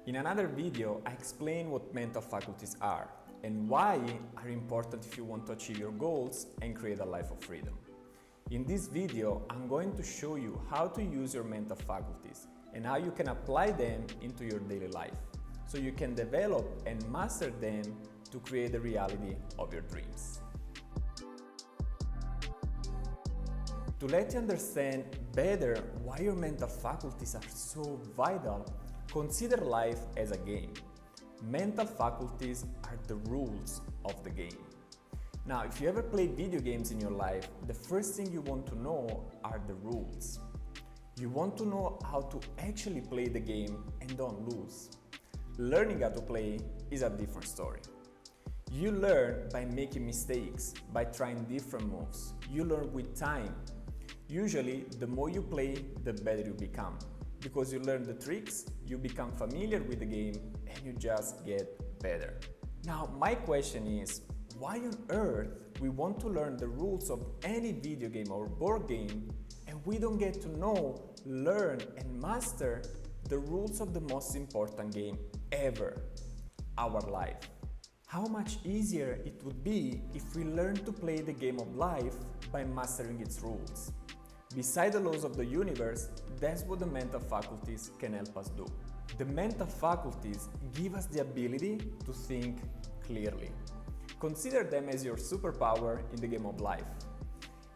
In another video, I explain what mental faculties are and why are important if you want to achieve your goals and create a life of freedom. In this video, I'm going to show you how to use your mental faculties and how you can apply them into your daily life so you can develop and master them to create the reality of your dreams. To let you understand better why your mental faculties are so vital, consider life as a game. Mental faculties are the rules of the game. Now, if you ever played video games in your life, the first thing you want to know are the rules. You want to know how to actually play the game and don't lose. Learning how to play is a different story. You learn by making mistakes, by trying different moves. You learn with time. Usually, the more you play, the better you become. Because you learn the tricks, you become familiar with the game, and you just get better. Now, my question is, why on earth we want to learn the rules of any video game or board game, and we don't get to know, learn, and master the rules of the most important game ever, our life? How much easier it would be if we learned to play the game of life by mastering its rules. Beside the laws of the universe, that's what the mental faculties can help us do. The mental faculties give us the ability to think clearly. Consider them as your superpower in the game of life.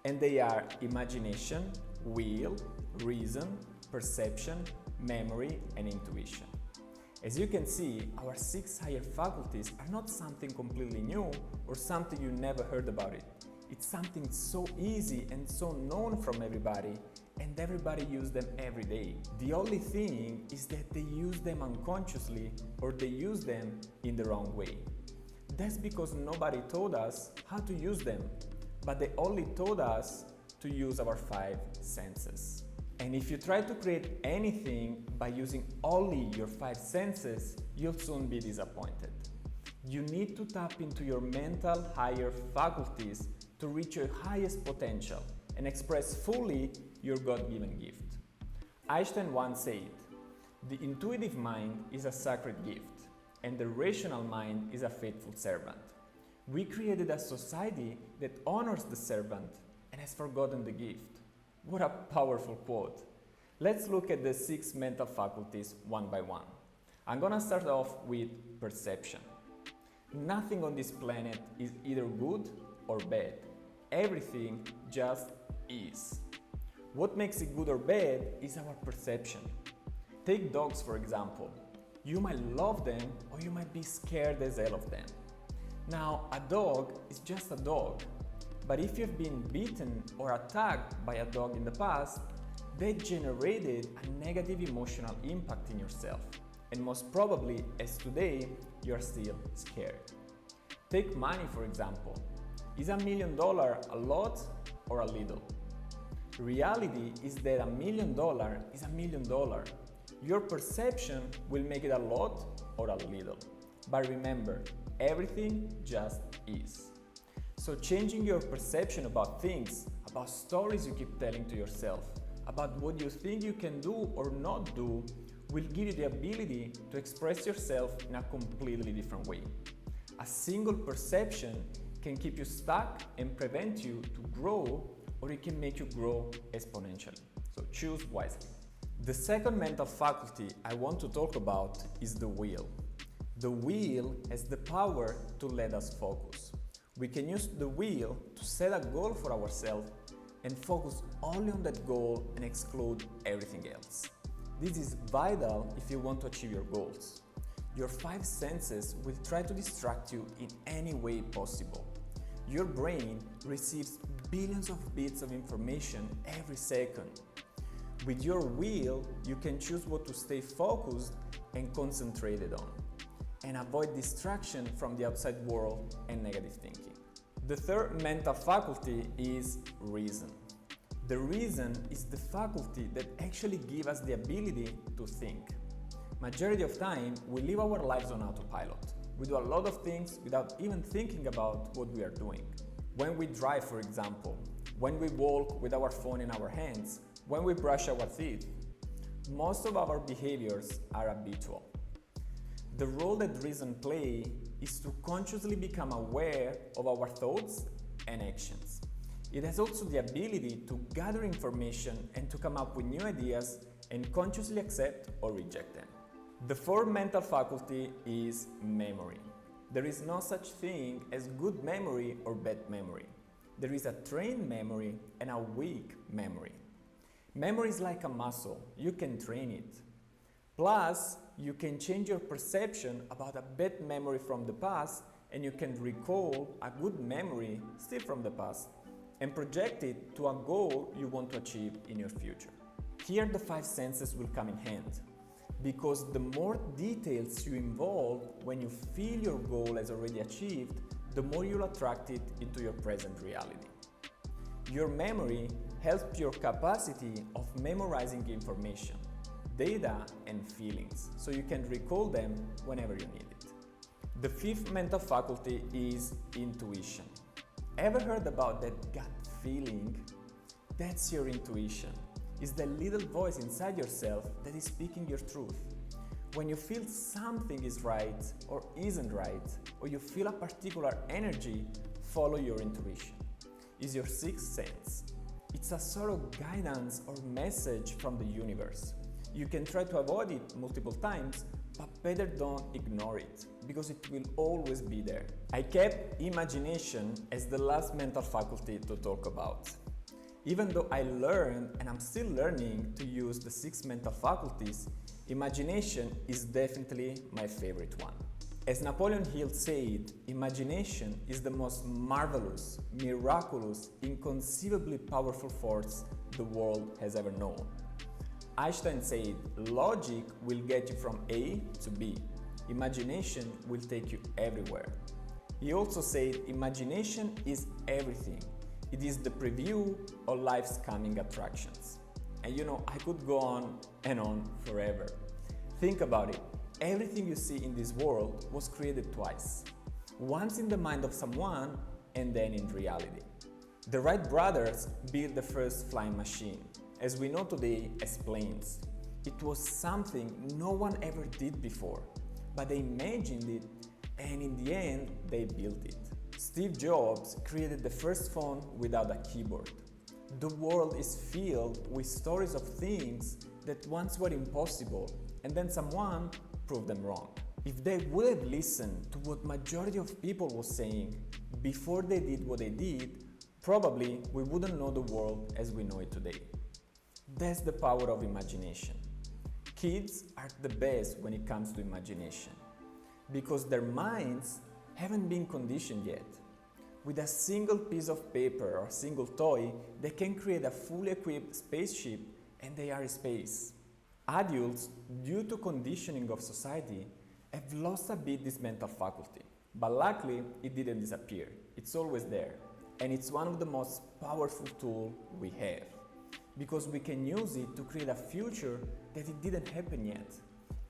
And they are imagination, will, reason, perception, memory, and intuition. As you can see, our 6 higher faculties are not something completely new or something you never heard about it. It's something so easy and so known from everybody, and everybody uses them every day. The only thing is that they use them unconsciously or they use them in the wrong way. That's because nobody told us how to use them, but they only told us to use our 5 senses. And if you try to create anything by using only your 5 senses, you'll soon be disappointed. You need to tap into your mental higher faculties to reach your highest potential and express fully your God-given gift. Einstein once said, "The intuitive mind is a sacred gift, and the rational mind is a faithful servant." We created a society that honors the servant and has forgotten the gift. What a powerful quote! Let's look at the 6 mental faculties one by one. I'm gonna start off with perception. Nothing on this planet is either good or bad. Everything just is. What makes it good or bad is our perception. Take dogs for example. You might love them or you might be scared as hell of them. Now, a dog is just a dog, but if you've been bitten or attacked by a dog in the past, that generated a negative emotional impact in yourself, and most probably, as today, you're still scared. Take money for example. Is $1 million a lot or a little? Reality is that $1 million is $1 million. Your perception will make it a lot or a little. But remember, everything just is. So changing your perception about things, about stories you keep telling to yourself, about what you think you can do or not do, will give you the ability to express yourself in a completely different way. A single perception can keep you stuck and prevent you to grow, or it can make you grow exponentially. So choose wisely. The second mental faculty I want to talk about is the will. The will has the power to let us focus. We can use the will to set a goal for ourselves and focus only on that goal and exclude everything else. This is vital if you want to achieve your goals. Your 5 senses will try to distract you in any way possible. Your brain receives billions of bits of information every second. With your will, you can choose what to stay focused and concentrated on, and avoid distraction from the outside world and negative thinking. The third mental faculty is reason. The reason is the faculty that actually gives us the ability to think. Majority of time, we live our lives on autopilot. We do a lot of things without even thinking about what we are doing. When we drive, for example, when we walk with our phone in our hands, when we brush our teeth, most of our behaviors are habitual. The role that reason plays is to consciously become aware of our thoughts and actions. It has also the ability to gather information and to come up with new ideas and consciously accept or reject them. The fourth mental faculty is memory. There is no such thing as good memory or bad memory. There is a trained memory and a weak memory. Memory is like a muscle, you can train it. Plus, you can change your perception about a bad memory from the past and you can recall a good memory still from the past and project it to a goal you want to achieve in your future. Here the five senses will come in hand, because the more details you involve when you feel your goal has already achieved, the more you'll attract it into your present reality. Your memory helps your capacity of memorizing information, data and feelings, so you can recall them whenever you need it. The fifth mental faculty is intuition. Ever heard about that gut feeling? That's your intuition. It's the little voice inside yourself that is speaking your truth. When you feel something is right or isn't right, or you feel a particular energy, follow your intuition. It's your sixth sense. It's a sort of guidance or message from the universe. You can try to avoid it multiple times, but better don't ignore it, because it will always be there. I kept imagination as the last mental faculty to talk about. Even though I learned and I'm still learning to use the six mental faculties, imagination is definitely my favorite one. As Napoleon Hill said, imagination is the most marvelous, miraculous, inconceivably powerful force the world has ever known. Einstein said, logic will get you from A to B. Imagination will take you everywhere. He also said, imagination is everything. It is the preview of life's coming attractions. And I could go on and on forever. Think about it. Everything you see in this world was created twice. Once in the mind of someone and then in reality. The Wright brothers built the first flying machine, as we know today as planes. It was something no one ever did before, but they imagined it and in the end they built it. Steve Jobs created the first phone without a keyboard. The world is filled with stories of things that once were impossible and then someone proved them wrong. If they would have listened to what majority of people was saying before they did what they did, probably we wouldn't know the world as we know it today. That's the power of imagination. Kids are the best when it comes to imagination, because their minds haven't been conditioned yet. With a single piece of paper or a single toy, they can create a fully equipped spaceship and they are in space. Adults, due to conditioning of society, have lost a bit this mental faculty. But luckily, it didn't disappear. It's always there. And it's one of the most powerful tools we have, because we can use it to create a future that it didn't happen yet,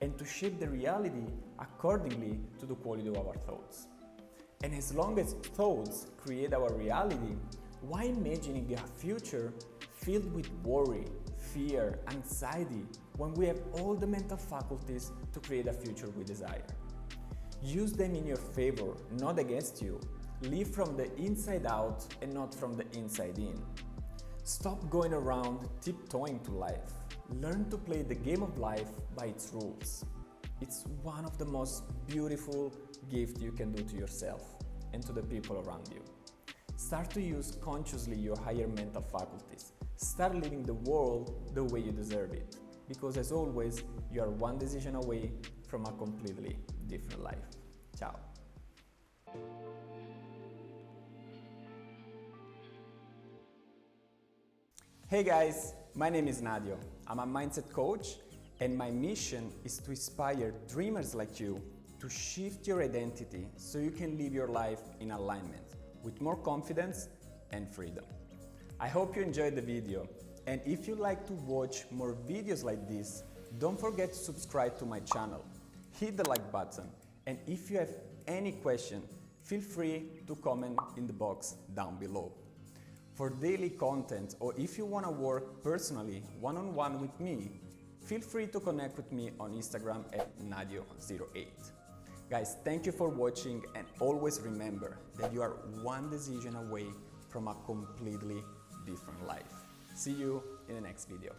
and to shape the reality accordingly to the quality of our thoughts. And as long as thoughts create our reality, why imagining a future filled with worry, fear, anxiety, when we have all the mental faculties to create a future we desire? Use them in your favor, not against you. Live from the inside out and not from the inside in. Stop going around tiptoeing to life. Learn to play the game of life by its rules. It's one of the most beautiful gifts you can do to yourself and to the people around you. Start to use consciously your higher mental faculties. Start living the world the way you deserve it. Because as always, you are one decision away from a completely different life. Ciao. Hey guys, my name is Nadio. I'm a mindset coach, and my mission is to inspire dreamers like you to shift your identity so you can live your life in alignment with more confidence and freedom. I hope you enjoyed the video, and if you like to watch more videos like this, don't forget to subscribe to my channel. Hit the like button, and if you have any question, feel free to comment in the box down below. For daily content, or if you want to work personally one-on-one with me, feel free to connect with me on Instagram at Nadio08. Guys, thank you for watching, and always remember that you are one decision away from a completely different life. See you in the next video.